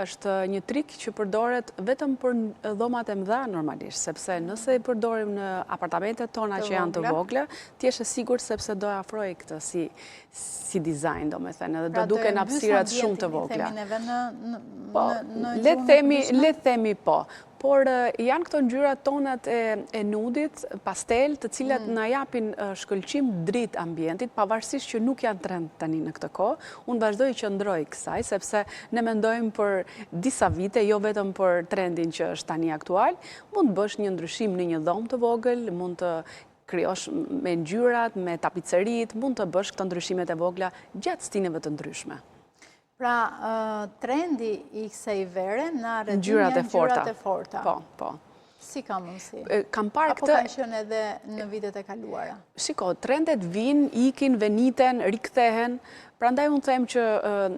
Është një trik që përdoret vetëm për dhomat e mëdha normalisht, sepse nëse i përdorim në apartamentet tona që janë të vogla, ti je sigurt sepse do afroj këtë si dizajn, domethënë, edhe do duken hapësirat shumë të vogla. Le të themi po. Por janë këto ngjyrat tonat e nudit, pastel, të cilat na japin shkëlqim dritë ambientit, pavarësisht që nuk janë trend tani në këtë kohë. Unë vazhdoj që ndroj kësaj, sepse ne mendojmë për disa vite, jo vetëm për trendin që është tani aktual. Mund të bësh një ndryshim në një dhomë të vogël, mund të krijosh me ngjyrat, me tapicerit, mund të bësh këto ndryshimet e vogla gjatë stineve të ndryshme. Pra, trendi i kësaj vere në ngjyrat e forta. Po. Si ka mundësi? Kam parë këtë... Apo ka qenë edhe në vitet e kaluara? Shiko, trendet vinë, ikin, veniten, rikthehen. Prandaj unë them që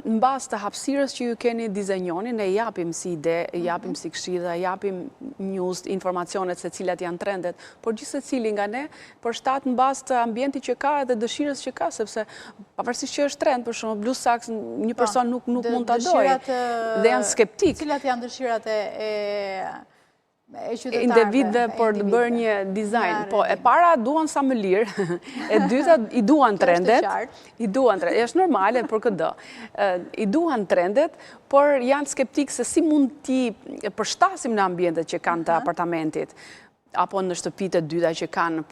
në bazë të hapësirës që ju keni dizajnjoni, ne japim si ide, japim si këshilla, japim news, informacionet se cilat janë trendet, por gjithë secili nga ne përshtat në bazë të ambientit që ka edhe dëshirës që ka, sepse pavarësisht që është trend, për shembull blue saks, një person nuk mund ta dojë dhe janë skeptik. Cilat janë dëshirat individëve për të bërë një dizajn. Po, e para duan sa më lirë, e dyta i duan trendet, është normale për këdo. I duan trendet, por janë skeptik se si mund t'i përshtasim në ambientet që kanë të apartamentit, apo në shtëpitë e dyta që kanë